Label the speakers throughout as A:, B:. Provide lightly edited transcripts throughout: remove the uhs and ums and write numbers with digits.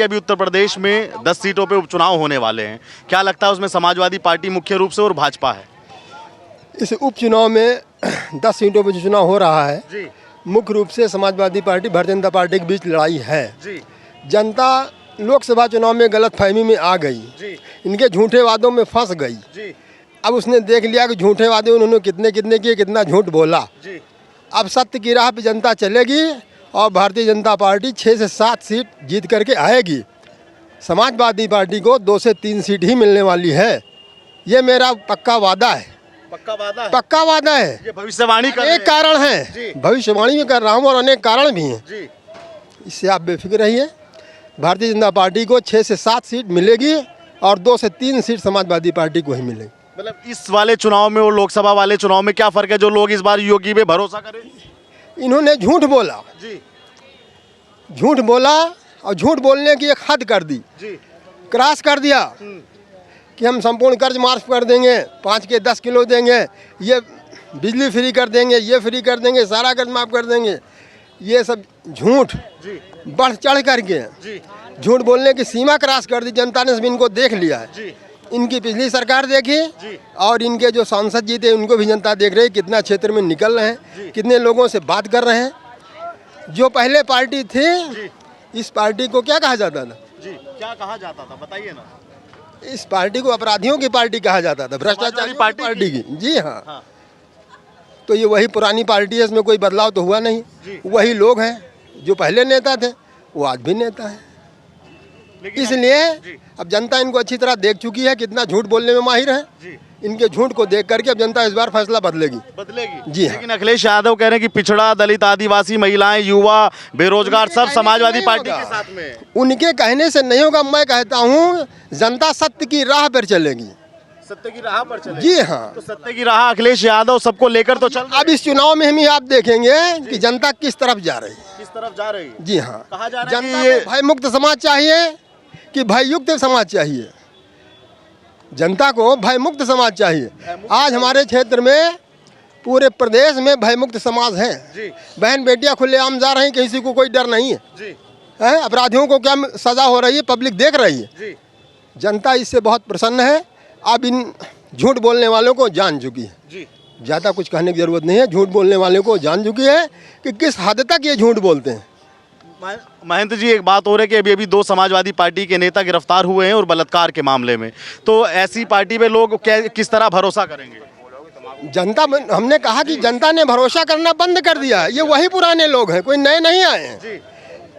A: अभी उत्तर प्रदेश में 10 सीटों पे उपचुनाव होने वाले हैं, क्या लगता है उसमें समाजवादी पार्टी मुख्य रूप से और भाजपा है?
B: इस उपचुनाव में 10 सीटों पर जो चुनाव हो रहा है
A: जी
B: मुख्य रूप से समाजवादी पार्टी भारतीय जनता पार्टी के बीच लड़ाई है।
A: जी
B: जनता लोकसभा चुनाव में गलतफहमी में आ गई,
A: जी
B: इनके झूठे वादों में फंस गई।
A: जी
B: अब उसने देख लिया कि झूठे वादे उन्होंने कितने कितने किए, कितना झूठ बोला।
A: जी
B: अब सत्य की राह पे जनता चलेगी और भारतीय जनता पार्टी 6 से 7 सीट जीत करके आएगी। समाजवादी पार्टी को 2 से 3 सीट ही मिलने वाली है। ये मेरा पक्का वादा है,
A: पक्का वादा है?
B: पक्का वादा है।
A: ये भविष्यवाणी कर
B: अनेक कारण हैं,
A: जी।
B: भविष्यवाणी भी कर रहा हूँ और अनेक कारण भी हैं।
A: जी
B: इससे आप बेफिक्र रहिए। भारतीय जनता पार्टी को 6 से 7 सीट मिलेगी और 2 से 3 सीट समाजवादी पार्टी को ही मिलेगी।
A: मतलब इस वाले चुनाव में और लोकसभा वाले चुनाव में क्या फर्क है जो लोग इस बार योगी पे भरोसा करें?
B: इन्होंने झूठ बोला,
A: जी
B: झूठ बोला और झूठ बोलने की एक हद कर दी,
A: जी
B: क्रॉस कर दिया कि हम संपूर्ण कर्ज माफ कर देंगे, 5 के 10 किलो देंगे, ये बिजली फ्री कर देंगे, ये फ्री कर देंगे, सारा कर्ज माफ कर देंगे। ये सब झूठ
A: जी
B: बढ़ चढ़ करके
A: जी
B: झूठ बोलने की सीमा क्रॉस कर दी। जनता ने इनको देख लिया है।
A: जी
B: इनकी पिछली सरकार देखी
A: जी
B: और इनके जो सांसद जी थे उनको भी जनता देख रही है, कितना क्षेत्र में निकल रहे हैं, कितने लोगों से बात कर रहे हैं। जो पहले पार्टी थी, इस पार्टी को क्या कहा जाता था?
A: जी क्या कहा जाता था बताइए ना?
B: इस पार्टी को अपराधियों की पार्टी कहा जाता था, भ्रष्टाचारी
A: पार्टी
B: पार्टी की। जी हाँ,
A: हाँ।
B: तो ये वही पुरानी पार्टी है, इसमें कोई बदलाव तो हुआ नहीं। वही लोग हैं जो पहले नेता थे, वो आज भी नेता है।
A: लेकिन
B: इसलिए
A: जी।
B: अब जनता इनको अच्छी तरह देख चुकी है, कितना झूठ बोलने में माहिर है।
A: जी
B: इनके झूठ को देख करके अब जनता इस बार फैसला बदलेगी।
A: बदलेगी
B: जी हाँ।
A: लेकिन अखिलेश यादव कह रहे हैं कि पिछड़ा, दलित, आदिवासी, महिलाएं, युवा, बेरोजगार सब समाजवादी पार्टी के साथ में है।
B: उनके कहने से नहीं होगा। मैं कहता हूँ जनता सत्य की राह पर चलेगी।
A: सत्य की राह पर चले।
B: जी हाँ।
A: तो सत्य की राह अखिलेश यादव सबको लेकर तो चल रहे हैं।
B: अब इस चुनाव में हम ही आप देखेंगे कि जनता किस तरफ जा रही है।
A: किस तरफ जा रही है?
B: जी हाँ,
A: कहा जा रहा है कि
B: जनता
A: ये
B: को भय मुक्त समाज चाहिए कि भययुक्त समाज चाहिए? जनता को भय मुक्त समाज चाहिए। आज हमारे क्षेत्र में, पूरे प्रदेश में भय मुक्त समाज है।
A: जी
B: बहन बेटियां खुलेआम जा रही हैं, किसी को कोई डर नहीं है।
A: जी
B: हैं? अपराधियों को क्या सजा हो रही है, पब्लिक देख रही है।
A: जी
B: जनता इससे बहुत प्रसन्न है। अब इन झूठ बोलने वालों को जान चुकी है।
A: जी
B: ज़्यादा कुछ कहने की ज़रूरत नहीं है। झूठ बोलने वालों को जान चुकी है कि किस हद तक ये झूठ बोलते हैं।
A: महंत जी, एक बात हो रही है कि अभी अभी 2 समाजवादी पार्टी के नेता गिरफ्तार हुए हैं और बलात्कार के मामले में, तो ऐसी पार्टी पे लोग किस तरह भरोसा करेंगे?
B: जनता, हमने कहा कि जनता ने भरोसा करना बंद कर दिया है। ये वही पुराने लोग हैं, कोई नए नहीं आए हैं।
A: जी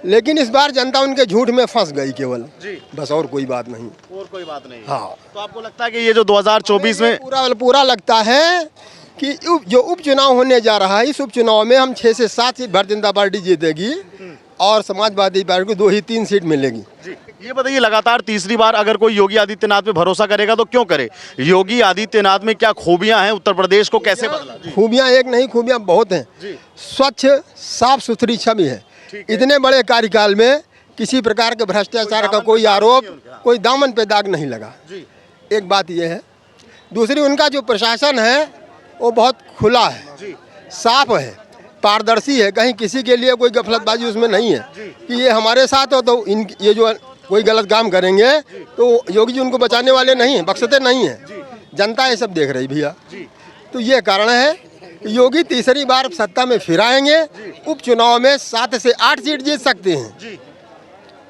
B: लेकिन इस बार जनता उनके झूठ में फंस गई केवल,
A: जी
B: बस, और कोई बात नहीं।
A: और कोई बात नहीं।
B: हाँ,
A: तो आपको लगता है कि ये जो 2024 में
B: पूरा लगता है कि जो उपचुनाव होने जा रहा है, इस उपचुनाव में हम 6 से 7 सीट भारतीय जनता पार्टी जीतेगी और समाजवादी पार्टी को 2 ही 3 सीट मिलेगी।
A: जी ये बताइए, लगातार तीसरी बार अगर कोई योगी आदित्यनाथ पे भरोसा करेगा तो क्यों करे? योगी आदित्यनाथ में क्या खूबियां हैं? उत्तर प्रदेश को कैसे बदला?
B: खूबियाँ एक नहीं, खूबियाँ बहुत हैं।
A: जी
B: स्वच्छ साफ सुथरी छवि है। इतने बड़े कार्यकाल में किसी प्रकार के भ्रष्टाचार का कोई आरोप, कोई दामन पे दाग नहीं लगा।
A: जी
B: एक बात यह है। दूसरी, उनका जो प्रशासन है वो बहुत खुला है,
A: जी
B: साफ है, पारदर्शी है। कहीं किसी के लिए कोई गफलतबाजी उसमें नहीं है कि ये हमारे साथ हो तो ये जो कोई गलत काम करेंगे तो योगी जी उनको बचाने वाले नहीं हैं, बख्शते नहीं हैं। जनता ये सब देख रही भैया। तो ये कारण है कि योगी तीसरी बार सत्ता में फिर आएंगे। उपचुनाव में 7 से 8 सीट जीत सकते हैं।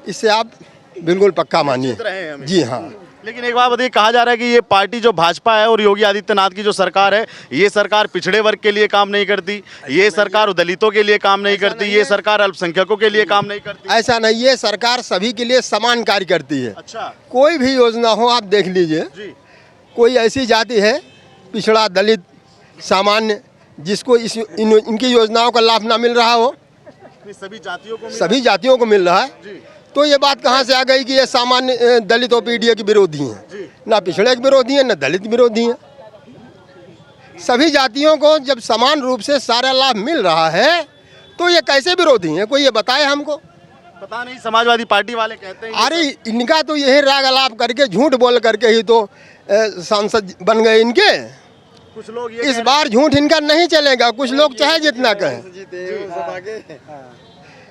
B: इससे आप बिल्कुल पक्का मानिए। जी हाँ।
A: लेकिन एक बात बताइए, कहा जा रहा है कि ये पार्टी जो भाजपा है और योगी आदित्यनाथ की जो सरकार है, ये सरकार पिछड़े वर्ग के लिए काम नहीं करती, ये सरकार दलितों के लिए काम नहीं करती, ये सरकार अल्पसंख्यकों के लिए काम नहीं करती।
B: ऐसा नहीं, ये सरकार सभी के लिए समान कार्य करती है।
A: अच्छा।
B: कोई भी योजना हो आप देख लीजिए,
A: जी
B: कोई ऐसी जाति है, पिछड़ा, दलित, सामान्य, जिसको इनकी योजनाओं का लाभ ना मिल रहा हो, सभी जातियों को मिल रहा है। तो ये बात कहाँ से आ गई कि ये सामान्य दलित और पीडीए के विरोधी हैं? ना पिछड़े के विरोधी हैं, ना दलित विरोधी हैं। सभी जातियों को जब समान रूप से सारा लाभ मिल रहा है तो ये कैसे विरोधी हैं? कोई ये बताए हमको।
A: पता नहीं, समाजवादी पार्टी वाले कहते हैं।
B: अरे इनका तो यही राग अलाप करके, झूठ बोल करके ही तो सांसद बन गए इनके।
A: कुछ लोग
B: इस बार झूठ इनका नहीं चलेगा। कुछ लोग चाहे जितना कहें,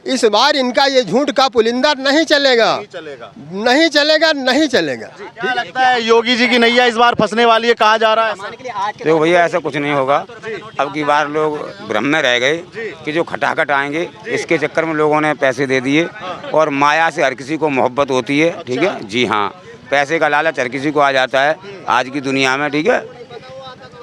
B: इस बार इनका ये झूठ का पुलिंदा नहीं चलेगा, नहीं चलेगा, नहीं चलेगा।
A: क्या लगता है योगी जी की नैया इस बार फंसने वाली है, कहा जा रहा है?
C: तो भैया ऐसा कुछ नहीं होगा। अब की बार लोग भ्रम में रह गए कि जो खटाखट आएंगे, इसके चक्कर में लोगों ने पैसे दे दिए। और माया से हर किसी को मोहब्बत होती है, ठीक है जी हाँ, पैसे का लालच हर किसी को आ जाता है आज की दुनिया में, ठीक है।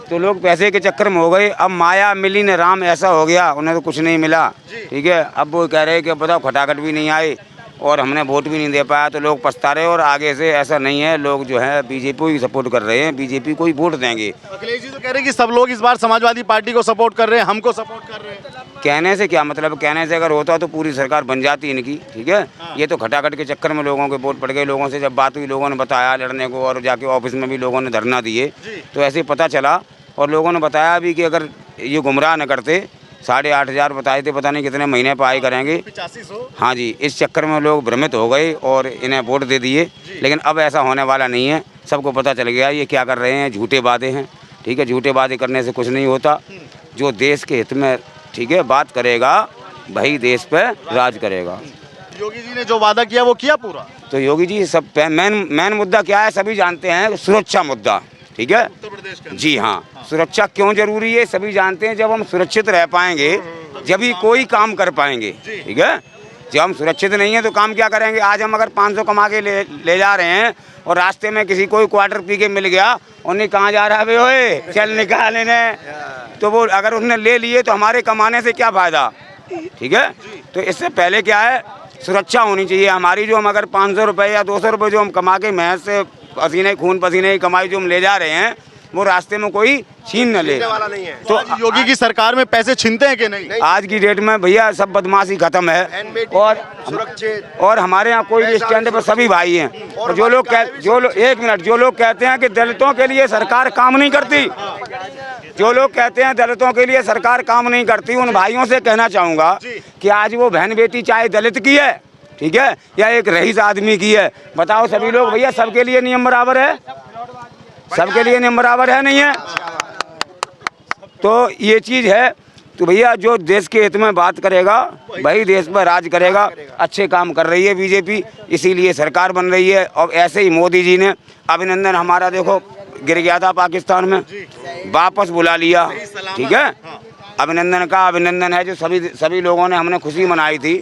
C: तो लोग पैसे के चक्कर में हो गए। अब माया मिली न राम ऐसा हो गया, उन्हें तो कुछ नहीं मिला, ठीक है। अब वो कह रहे हैं कि बताओ खटाखट भी नहीं आए और हमने वोट भी नहीं दे पाया, तो लोग पछता रहे। और आगे से ऐसा नहीं है, लोग जो है बीजेपी को ही सपोर्ट कर रहे हैं, बीजेपी को ही वोट देंगे।
A: अखिलेश जी तो कह रहे हैं कि सब लोग इस बार समाजवादी पार्टी को सपोर्ट कर रहे हैं, हमको सपोर्ट कर रहे हैं।
C: कहने से क्या मतलब, कहने से अगर होता तो पूरी सरकार बन जाती इनकी, ठीक है। ये तो खटाखट के चक्कर में लोगों के वोट पड़ गए। लोगों से जब बात हुई, लोगों ने बताया लड़ने को, और जाके ऑफिस में भी लोगों ने धरना दिए, तो ऐसे ही पता चला। और लोगों ने बताया भी कि अगर ये गुमराह न करते, 8,500 बताए थे, पता नहीं कितने महीने पाए करेंगे।
A: 8500।
C: हाँ जी, इस चक्कर में लोग भ्रमित हो गए और इन्हें वोट दे दिए। लेकिन अब ऐसा होने वाला नहीं है, सबको पता चल गया ये क्या कर रहे हैं, झूठे वादे हैं, ठीक है। झूठे वादे करने से कुछ नहीं होता। जो देश के हित में, ठीक है, बात करेगा, वही देश पे राज करेगा।
A: योगी जी ने जो वादा किया वो किया पूरा।
C: तो योगी जी सब मेन मुद्दा क्या है सभी जानते हैं, सुरक्षा मुद्दा, ठीक है।
A: उत्तर प्रदेश के
C: जी हाँ, सुरक्षा क्यों जरूरी है सभी जानते हैं। जब हम सुरक्षित रह पाएंगे, जब ही कोई काम कर पाएंगे, ठीक है। जब हम सुरक्षित नहीं है तो काम क्या करेंगे। आज हम अगर 500 कमा के ले जा रहे हैं और रास्ते में किसी कोई क्वार्टर पी के मिल गया, उन्हें कहाँ जा रहा है बे ओए, चल निकाल इन्हें, तो वो अगर उसने ले लिए तो हमारे कमाने से क्या फ़ायदा, ठीक है। तो इससे पहले क्या है, सुरक्षा होनी चाहिए हमारी। जो हम अगर 500 रुपये या 200 रुपये जो हम कमा के महज से पसीने खून पसीने की कमाई जो हम ले जा रहे हैं, वो रास्ते में कोई छीन न ले।
A: तो आज योगी की सरकार में पैसे छीनते हैं कि नहीं?
C: आज की डेट में भैया सब बदमाशी खत्म है। और हमारे यहाँ कोई भी स्टैंड पर सभी भाई हैं। और जो लोग कहते हैं कि दलितों के लिए सरकार काम नहीं करती, जो लोग कहते हैं दलितों के लिए सरकार काम नहीं करती, उन भाइयों से कहना चाहूँगा कि आज वो बहन बेटी चाहे दलित की है, ठीक है, या एक रईस आदमी की है, बताओ सभी लोग भैया सबके लिए नियम बराबर है, सबके लिए नियम बराबर है, नहीं है। तो ये चीज़ है। तो भैया जो देश के हित में बात करेगा वही देश पर राज करेगा। अच्छे काम कर रही है बीजेपी, इसीलिए सरकार बन रही है। और ऐसे ही मोदी जी ने अभिनंदन, हमारा देखो गिर गया था पाकिस्तान में, वापस बुला लिया, ठीक है। अभिनंदन है जो सभी लोगों ने, हमने खुशी मनाई थी,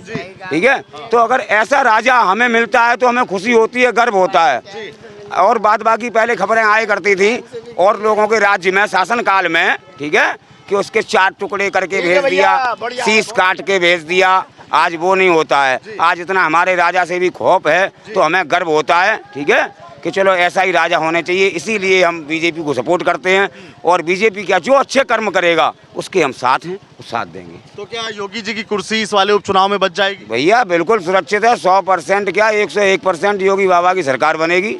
C: ठीक है। तो अगर ऐसा राजा हमें मिलता है तो हमें खुशी होती है, गर्व होता है। और बाकी पहले खबरें आया करती थी और लोगों के राज्य में शासन काल में, ठीक है, कि उसके 4 टुकड़े करके भेज दिया, शीश काट के भेज दिया। आज वो नहीं होता है। आज इतना हमारे राजा से भी खौफ है तो हमें गर्व होता है, ठीक है, कि चलो ऐसा ही राजा होने चाहिए। इसीलिए हम बीजेपी को सपोर्ट करते हैं। और बीजेपी क्या जो अच्छे कर्म करेगा उसके हम साथ हैं, वो साथ देंगे।
A: तो क्या योगी जी की कुर्सी इस वाले उपचुनाव में बच जाएगी?
C: भैया बिल्कुल सुरक्षित है, 100% क्या 101% योगी बाबा की सरकार बनेगी।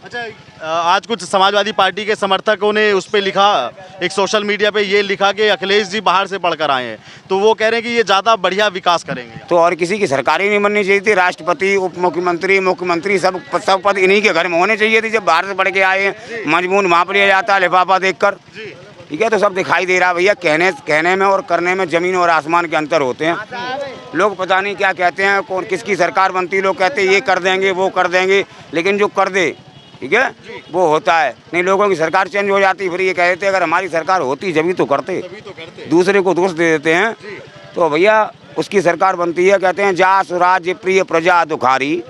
A: अच्छा, आज कुछ समाजवादी पार्टी के समर्थकों ने उस पर लिखा, एक सोशल मीडिया पे ये लिखा कि अखिलेश जी बाहर से पढ़कर आए हैं, तो वो कह रहे हैं कि ये ज़्यादा बढ़िया विकास करेंगे।
C: तो और किसी की सरकार ही नहीं बननी चाहिए थी। राष्ट्रपति, उप मुख्यमंत्री, मुख्यमंत्री सब पद इन्हीं के घर में होने चाहिए थे। जब बाहर से पढ़ के आए हैं, मजमून माप लिया जाता है लिफाफा देखकर, ठीक है। तो सब दिखाई दे रहा भैया, कहने में और करने में ज़मीन और आसमान के अंतर होते हैं। लोग पता नहीं क्या कहते हैं, कौन किसकी सरकार बनती, लोग कहते हैं ये कर देंगे वो कर देंगे, लेकिन जो कर दे, ठीक है, वो होता है। नहीं, लोगों की सरकार चेंज हो जाती, फिर ये कहते हैं अगर हमारी सरकार होती जब तो करते, दूसरे को दोष दे देते हैं। तो भैया उसकी सरकार बनती है, कहते हैं जा सुराज्य प्रिय प्रजा दुखारी,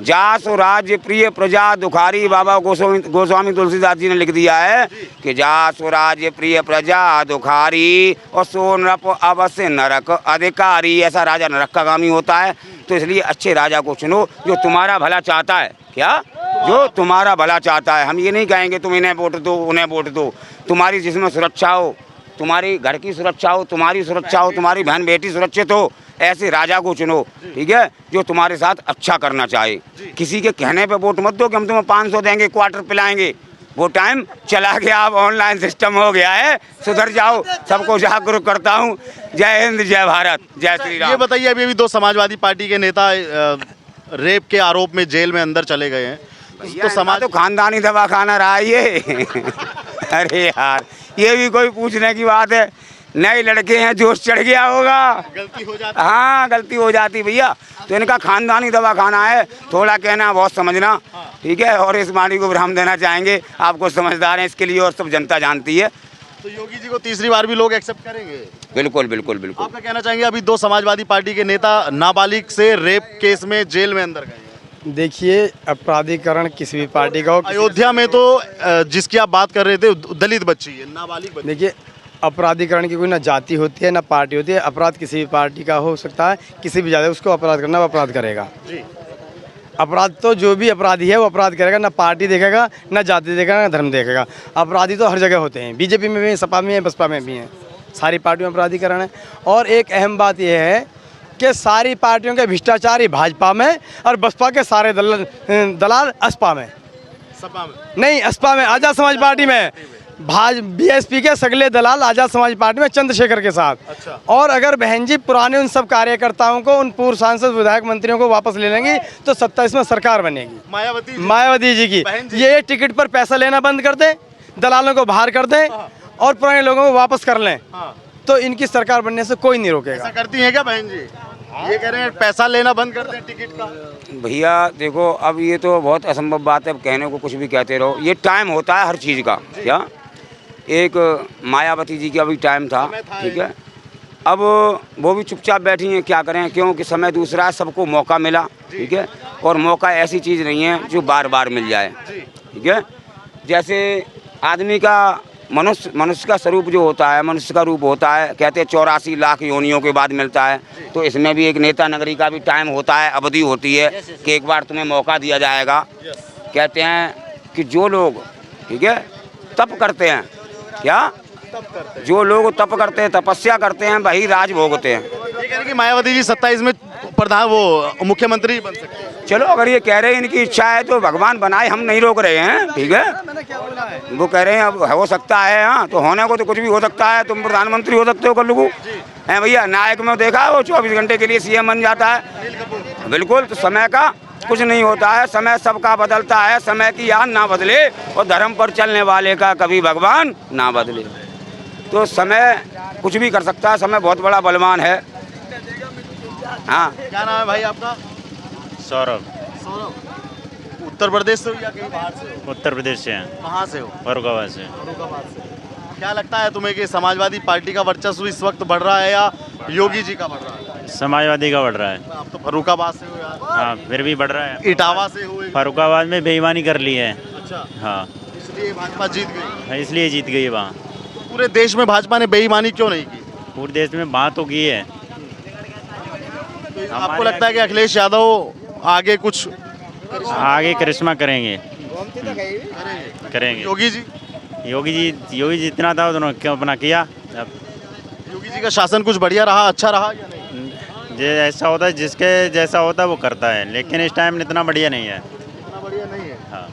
C: जा सुराज्य प्रिय प्रजा दुखारी। बाबा गोस्वामी तुलसीदास जी ने लिख दिया है कि जा सुराज्य प्रिय प्रजा दुखारी और सो नृप अवश्य नरक अधिकारी। ऐसा राजा नरक का गामी होता है। तो इसलिए अच्छे राजा को चुनो जो तुम्हारा भला चाहता है, क्या जो तुम्हारा भला चाहता है। हम ये नहीं कहेंगे तुम इन्हें वोट दो उन्हें वोट दो, तुम्हारी जिसमें सुरक्षा हो, तुम्हारी घर की सुरक्षा हो, तुम्हारी सुरक्षा हो, तुम्हारी बहन बेटी सुरक्षित हो, ऐसे राजा को चुनो, ठीक है, जो तुम्हारे साथ अच्छा करना चाहे। किसी के कहने पे वोट मत दो कि हम तुम्हें 500 देंगे, क्वार्टर पिलाएंगे। वो टाइम चला गया, अब ऑनलाइन सिस्टम हो गया है, सुधर जाओ। सबको जागरूक करता हूँ। जय हिंद, जय भारत, जय श्री राम।
A: ये बताइए, अभी 2 समाजवादी पार्टी के नेता रेप के आरोप में जेल में अंदर चले गए हैं,
C: तो समाज तो खानदानी दवा खाना रहा है ये। अरे यार, ये भी कोई पूछने की बात है। नए लड़के हैं, जोश चढ़ गया होगा,
A: गलती हो जाती
C: हाँ गलती हो जाती भैया। तो इनका खानदानी दवा खाना है, थोड़ा कहना बहुत समझना, ठीक है। और इस वाणी को विराम देना चाहेंगे, आपको समझदार हैं इसके लिए और सब जनता जानती है।
A: तो योगी जी को तीसरी बार भी लोग एक्सेप्ट करेंगे?
C: बिल्कुल बिल्कुल बिल्कुल।
A: आप क्या कहना चाहेंगे? अभी 2 समाजवादी पार्टी के नेता नाबालिग से रेप केस में जेल में अंदर गए।
D: देखिए, अपराधीकरण किसी भी पार्टी का हो,
A: अयोध्या में तो जिसकी आप बात कर रहे थे, दलित बच्ची है, नाबालिग बच्ची।
D: देखिए अपराधीकरण की कोई ना जाति होती है ना पार्टी होती है। अपराध किसी भी पार्टी का हो सकता है, किसी भी जाति, उसको अपराध करना वो अपराध करेगा
A: जी।
D: अपराध तो जो भी अपराधी है वो अपराध करेगा, ना पार्टी देखेगा, ना जाति देखेगा, ना धर्म देखेगा। अपराधी तो हर जगह होते हैं, बीजेपी में भी हैं, सपा में है, बसपा में भी हैं, सारी पार्टियों में अपराधीकरण है। और एक अहम बात यह है कि सारी पार्टियों के भ्रष्टाचारी भाजपा में और बसपा के सारे दलाल असपा में,
A: सपा में
D: नहीं असपा में, आज़ाद समाज पार्टी में। बीएसपी के सगले दलाल आज़ाद समाज पार्टी में चंद्रशेखर के साथ।
A: अच्छा।
D: और अगर बहन जी पुराने उन सब कार्यकर्ताओं को, उन पूर्व सांसद विधायक मंत्रियों को वापस ले लेंगी तो 27 में सरकार बनेगी मायावती जी की। ये टिकट पर पैसा लेना बंद कर दें, दलालों को बाहर कर दें और पुराने लोगों को वापस कर लें, तो इनकी सरकार बनने से कोई नहीं रोकेगा।
A: ऐसा करती हैं क्या बहन जी? ये कह रहे हैं पैसा लेना बंद कर दें टिकट का।
C: भैया देखो, अब ये तो बहुत असंभव बात है, अब कहने को कुछ भी कहते रहो। ये टाइम होता है हर चीज़ का। क्या एक मायावती जी की अभी टाइम था, ठीक है। अब वो भी चुपचाप बैठी हैं, क्या करें, क्योंकि समय दूसरा है, सबको मौका मिला, ठीक है। और मौका ऐसी चीज़ नहीं है जो बार बार मिल जाए, ठीक है। जैसे आदमी का मनुष्य का स्वरूप जो होता है, मनुष्य का रूप होता है, कहते हैं 84 लाख योनियों के बाद मिलता है। तो इसमें भी एक नेता नगरी का भी टाइम होता है, अवधि होती है कि एक बार तुम्हें मौका दिया जाएगा। कहते हैं कि जो लोग, ठीक है, तप करते हैं, क्या जो लोग तप करते हैं, तपस्या करते हैं, वही राज भोगते हैं।
A: ये कह रहे हैं कि मायावती जी 27 में प्रधान वो मुख्यमंत्री बन सकते हैं।
C: चलो, अगर ये कह रहे हैं इनकी इच्छा है तो भगवान बनाए, हम नहीं रोक रहे हैं, ठीक है। वो कह रहे हैं अब हो सकता है, हाँ तो होने को तो कुछ भी हो सकता है। तुम प्रधानमंत्री हो सकते हो कल को, हैं भैया। नायक में देखा वो 24 घंटे के लिए सीएम बन जाता है। बिल्कुल, तो समय का कुछ नहीं होता है, समय सबका बदलता है, समय की याद ना बदले और धर्म पर चलने वाले का कभी भगवान ना बदले। तो समय कुछ भी कर सकता है, समय बहुत बड़ा बलवान है। हाँ,
A: क्या नाम है भाई आपका?
E: सौरभ।
A: सौरभ, उत्तर प्रदेश से हो या कहीं बाहर से हो?
E: उत्तर प्रदेश से हैं।
A: कहाँ से हो?
E: फर्रुखाबाद से।
A: फर्रुखाबाद से। क्या लगता है तुम्हें कि समाजवादी पार्टी का वर्चस्व इस वक्त बढ़ रहा है या योगी जी का बढ़ रहा है?
E: समाजवादी का बढ़ रहा है।
A: आप तो फर्रुखाबाद से हो यार।
E: हाँ, फिर भी बढ़ रहा है।
A: इटावा से हो?
E: फर्रुखाबाद में बेईमानी कर ली है।
A: अच्छा,
E: हाँ,
A: इसलिए भाजपा जीत गई।
E: इसलिए जीत गई वहाँ।
A: पूरे देश में भाजपा ने बेईमानी क्यों नहीं की?
E: पूरे देश में बात तो की है।
A: तो आपको लगता है कि अखिलेश यादव आगे कुछ
E: आगे करिश्मा करेंगे? करेंगे।
A: योगी जी?
E: योगी जी जितना था उन्होंने क्यों अपना किया। अब
A: योगी जी का शासन कुछ बढ़िया रहा, अच्छा रहा या नहीं?
E: जो ऐसा होता है, जिसके जैसा होता है वो करता है, लेकिन इस टाइम इतना बढ़िया नहीं है।
A: इतना बढ़िया नहीं है।
E: हाँ,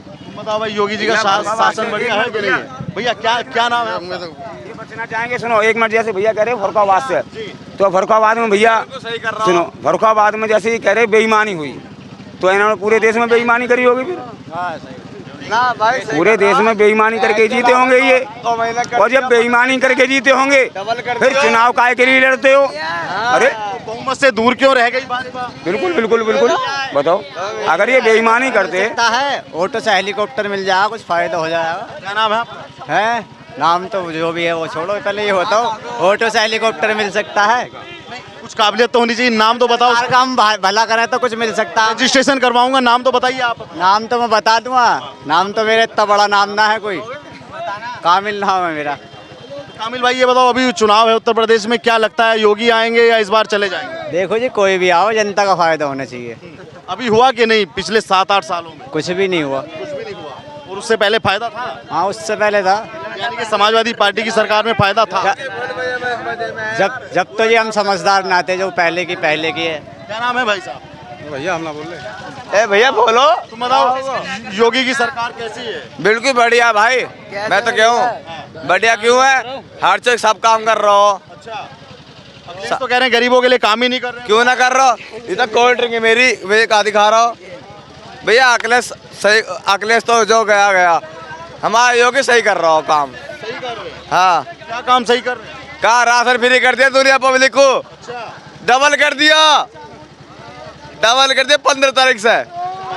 A: तुम बताओ भाई, योगी जी का शासन बढ़िया है कि नहीं है? भैया क्या नाम है?
C: ये बचना चाहेंगे। सुनो एक मिनट, जैसे भैया कह रहे फर्रुखाबाद से, तो फर्रुखाबाद में भैया सुनो, फर्रुखाबाद में जैसे ये कह रहे बेईमानी हुई, तो इन्होंने पूरे देश में बेईमानी करी होगी फिर। पूरे देश में बेईमानी करके जीते होंगे ये। और जब बेईमानी करके जीते होंगे फिर चुनाव काहे के लिए लड़ते हो? अरे
A: बहुमत से दूर क्यों रह गई भाजपा?
C: बिल्कुल बिल्कुल बिल्कुल, बताओ, अगर ये बेईमानी करते
F: है ऑटो से हेलीकॉप्टर मिल जाएगा, कुछ फायदा हो जाएगा।
A: क्या नाम है आपका?
F: है नाम तो जो भी है वो छोड़ो, पहले ये होता हो ऑटो से हेलीकॉप्टर मिल सकता है।
A: कुछ काबिलियत तो होनी चाहिए, नाम तो बताओ।
F: हर काम भला करें तो कुछ मिल सकता है।
A: रजिस्ट्रेशन करवाऊंगा, नाम तो बताइए आप।
F: नाम तो मैं बता दूंगा, नाम तो मेरा इतना बड़ा नाम ना है, कोई कामिल नाम है मेरा।
A: कामिल भाई, ये बताओ, अभी चुनाव है उत्तर प्रदेश में, क्या लगता है योगी आएंगे या इस बार चले जाएंगे?
F: देखो जी, कोई भी आओ, जनता का फायदा होना चाहिए।
A: अभी हुआ कि नहीं पिछले 7-8 सालों में?
F: कुछ भी नहीं हुआ।
A: कुछ भी नहीं हुआ। और उससे पहले फायदा था?
F: हाँ, उससे पहले था।
A: यानी कि समाजवादी पार्टी की सरकार में फायदा था।
F: जब तो ये हम समझदार ना थे, जो पहले की है।
A: क्या नाम है भाई साहब?
D: भैया हम ना बोल रहे।
G: भैया बोलो।
A: तुम बताओ, योगी की सरकार कैसी है?
G: बिल्कुल बढ़िया भाई, मैं तो क्यों बढ़िया क्यों है, हर चीज सब काम कर रहा हो।
A: अच्छा, अखिलेश तो कह रहे हैं गरीबों के लिए काम ही नहीं कर रहे।
G: क्यों ना कर रहा हो, इतना कोल्ड ड्रिंक है मेरी, वे का दिखा रहा हो भैया। अखिलेश सही, अखिलेश तो जो गया हमारा योगी सही कर रहा हो काम।
A: सही कर रहे हैं?
G: हाँ,
A: क्या काम सही कर रहे हैं?
G: कहा राशन फ्री कर दिया दुनिया पब्लिक को, डबल कर दिया 15 तारीख से।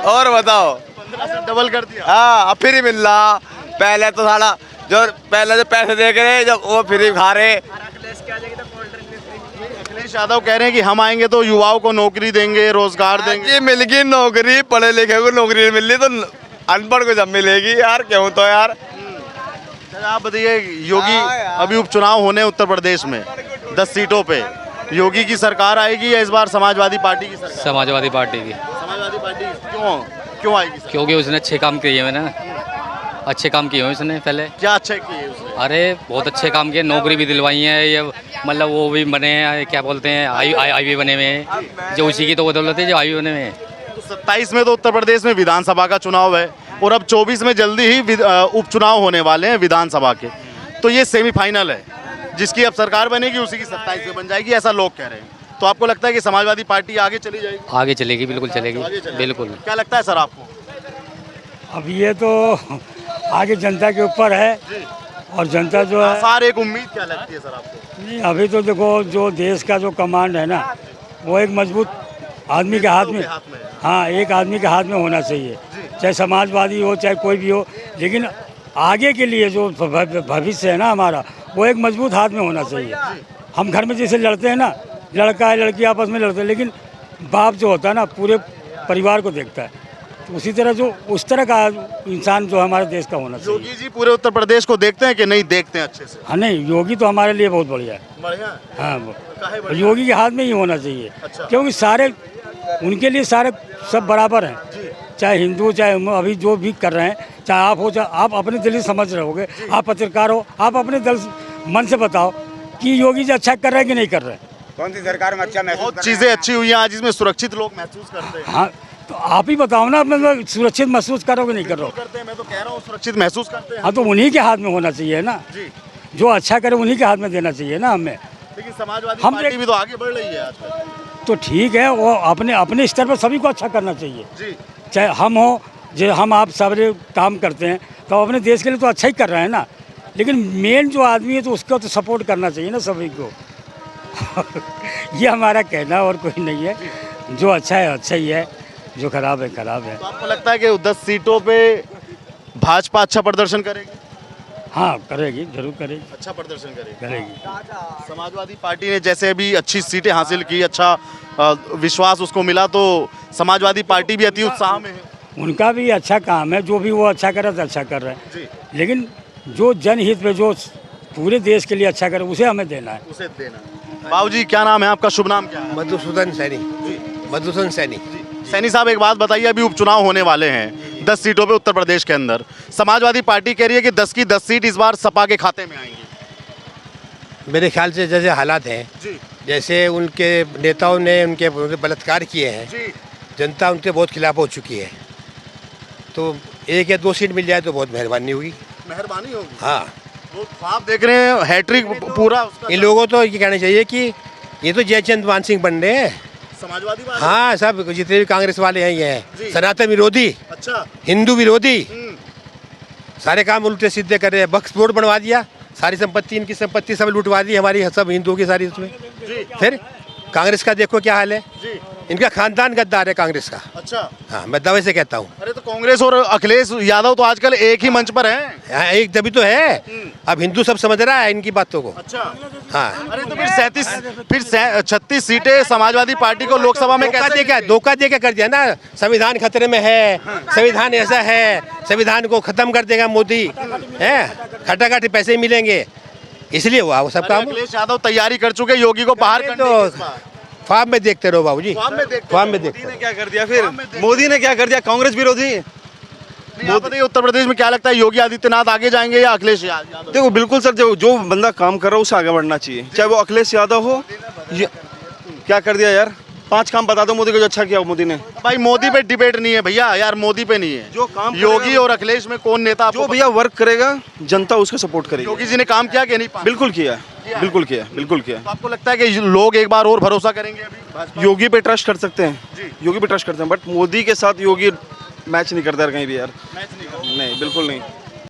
G: और बताओ,
A: 15 से डबल कर दिया।
G: हाँ अब फ्री मिल रहा। पहले तो साला जो पहले जो पैसे दे के रहे, जब वो फ्री खा रहे।
A: अखिलेश यादव कह रहे हैं कि हम आएंगे तो युवाओं को नौकरी देंगे, रोजगार देंगे।
G: जी मिल गई नौकरी, पढ़े लिखे को नौकरी नहीं मिल रही तो अनपढ़ को जब मिलेगी यार, क्यों तो यार।
A: आप बताइए, योगी अभी उपचुनाव होने उत्तर प्रदेश में 10 सीटों पे, योगी की सरकार आएगी या इस बार समाजवादी पार्टी की सरकार?
H: समाजवादी पार्टी की।
A: समाजवादी पार्टी क्यों आएगी सरकार?
H: क्योंकि उसने अच्छे काम किए मैंने ना, अच्छे काम किए हैं उसने पहले।
A: क्या अच्छे किए उसने?
H: अरे बहुत अच्छे काम किए, नौकरी भी दिलवाई है, ये मतलब वो भी बने हैं, क्या बोलते हैं, आई भी बने हुए हैं, जो उसी की तो बदौलत है जो आई बने हुए हैं।
A: तो 27 में तो उत्तर प्रदेश में विधानसभा का चुनाव है और अब 24 में जल्दी ही उपचुनाव होने वाले हैं विधानसभा के। तो ये सेमीफाइनल है, जिसकी अब सरकार बनेगी उसी की 27 में बन जाएगी, ऐसा लोग कह रहे हैं। तो आपको लगता है कि समाजवादी पार्टी आगे चली जाएगी?
H: आगे चलेगी, बिल्कुल चलेगी, बिल्कुल।
A: क्या लगता है सर आपको?
I: अब ये तो आगे जनता के ऊपर है, और जनता जो है
A: सारे एक उम्मीद क्या लगती है सर आपको?
I: नहीं, अभी तो देखो जो देश का जो कमांड है ना, वो एक मजबूत आदमी के हाथ में, हाँ एक आदमी के हाथ में होना चाहिए, चाहे समाजवादी हो चाहे कोई भी हो। लेकिन आगे के लिए जो भविष्य है ना हमारा, वो एक मजबूत हाथ में होना चाहिए। हम घर में जैसे लड़ते हैं ना, लड़का है लड़की आपस में लड़ते हैं, लेकिन बाप जो होता है ना पूरे परिवार को देखता है, तो उसी तरह जो उस तरह का इंसान जो हमारे देश का होना चाहिए।
A: योगी जी पूरे उत्तर प्रदेश को देखते हैं कि नहीं देखते हैं अच्छे से?
I: हाँ नहीं, योगी तो हमारे लिए बहुत बढ़िया है।
A: बढ़िया।
I: हाँ, योगी के हाथ में ही होना चाहिए।
A: अच्छा।
I: क्योंकि सारे उनके लिए सारे सब बराबर हैं, चाहे हिंदू चाहे अभी जो भी कर रहे हैं, चाहे आप हो चाहे आप अपने दिल से समझ रहे होगे, आप पत्रकार हो, आप अपने दिल मन से बताओ कि योगी जी अच्छा कर रहे हैं कि नहीं कर रहे हैं।
C: कौन सी सरकार में अच्छा महसूस?
A: बहुत चीजें अच्छी हुई हैं आज, इसमें सुरक्षित लोग महसूस करते हैं।
I: हाँ तो आप ही बताओ ना, मतलब सुरक्षित महसूस करोगे नहीं कर रहे हो?
A: करते हैं, मैं तो कह रहा हूँ सुरक्षित महसूस करते हैं।
I: हाँ तो उन्हीं के हाथ में होना चाहिए ना, जो अच्छा करे उन्हीं के हाथ में देना चाहिए ना हमें।
A: लेकिन समाजवादी
I: हम
A: पार्टी भी तो आगे बढ़ रही है आजकल।
I: तो ठीक है, वो अपने अपने स्तर पर सभी को अच्छा करना चाहिए,
A: जी।
I: चाहे हम हो जो हम आप सारे काम करते हैं तो अपने देश के लिए तो अच्छा ही कर रहे हैं ना, लेकिन मेन जो आदमी है तो उसको तो सपोर्ट करना चाहिए ना सभी को। ये हमारा कहना और कोई नहीं है, जो अच्छा है अच्छा ही है, जो खराब है खराब है।
A: तो आपको लगता है कि 10 सीटों पे भाजपा अच्छा प्रदर्शन करेगी?
I: हाँ करेगी, जरूर करेगी,
A: अच्छा प्रदर्शन करेगी।
I: करेगी।
A: समाजवादी पार्टी ने जैसे अभी अच्छी सीटें हासिल की, अच्छा विश्वास उसको मिला, तो समाजवादी पार्टी भी अति उत्साह में है।
I: उनका भी अच्छा काम है, जो भी वो अच्छा करे तो अच्छा कर रहे हैं, लेकिन जो जनहित में जो पूरे देश के लिए अच्छा करे उसे हमें देना है,
A: उसे देना। बाबूजी क्या नाम है आपका, शुभ नाम क्या है?
B: मधुसूदन सैनी। मधुसूदन सैनी।
A: सैनी साहब एक बात बताइए, अभी उपचुनाव होने वाले हैं 10 सीटों पे उत्तर प्रदेश के अंदर, समाजवादी पार्टी कह रही है कि 10 की 10 सीट इस बार सपा के खाते में आएंगी।
B: मेरे ख्याल से जैसे हालात हैं, जैसे उनके नेताओं ने उनके बलात्कार किए हैं, जनता उनके बहुत खिलाफ हो चुकी है, तो 1 या 2 सीट मिल जाए तो बहुत मेहरबानी होगी।
A: मेहरबानी होगी।
B: हाँ,
A: वो आप देख रहे हैं हैट्रिक पूरा
B: इन लोगों तो ये कहना चाहिए कि ये तो जयचंद मान सिंह बन रहे हैं।
A: समाजवादी पार्टी।
B: हाँ, सब जितने भी कांग्रेस वाले हैं ये हैं, सनातन विरोधी,
A: अच्छा,
B: हिंदू विरोधी, सारे काम उल्टे सीधे कर रहे हैं। वक्फ बोर्ड बनवा दिया, सारी संपत्ति इनकी संपत्ति सब लुटवा दी हमारी, सब हिंदुओं की सारी उसमें। फिर कांग्रेस का देखो क्या हाल है, इनका खानदान गद्दार है कांग्रेस का।
A: अच्छा।
B: हाँ, मैं दावे से कहता हूँ।
A: अरे तो कांग्रेस और अखिलेश यादव तो आजकल एक ही मंच पर हैं।
B: हाँ, एक तभी तो है, अब हिंदू सब समझ रहा है इनकी बातों को।
A: अच्छा।
B: हाँ,
A: अरे तो फिर 36 सीटें समाजवादी पार्टी को लोकसभा में
B: धोखा दे के कर दिया ना, संविधान खतरे में है, संविधान ऐसा है, संविधान को खत्म कर देगा मोदी, है खटाखट पैसे मिलेंगे, इसलिए हुआ वो सब काम।
A: अखिलेश यादव तैयारी कर चुके योगी को बाहर करने की इस बार।
B: ख्वाब में देखते रहो बाबूजी, ख्वाब में देखते रहो।
G: क्या कर दिया फिर मोदी ने, क्या कर दिया कांग्रेस विरोधी।
A: बताइए उत्तर प्रदेश में क्या लगता है, योगी आदित्यनाथ आगे जाएंगे या अखिलेश यादव?
G: देखो बिल्कुल सर, जो बंदा काम कर रहा है उसे आगे बढ़ना चाहिए, चाहे वो अखिलेश यादव हो। क्या कर दिया यार, 5 काम बता दो मोदी को जो अच्छा किया मोदी ने।
A: भाई मोदी पे डिबेट नहीं है भैया, यार मोदी पे नहीं है,
G: जो काम
A: योगी और अखिलेश में कौन नेता
G: जो भैया वर्क करेगा जनता उसका सपोर्ट करेगी।
A: योगी जी ने काम किया कि नहीं?
G: बिल्कुल किया, बिल्कुल किया, बिल्कुल किया।
A: तो आपको लगता है कि लोग एक बार और भरोसा करेंगे अभी?
G: योगी पे ट्रस्ट कर सकते हैं, योगी पे ट्रस्ट करते हैं, बट मोदी के साथ योगी मैच नहीं करता कहीं भी यार, नहीं बिल्कुल नहीं।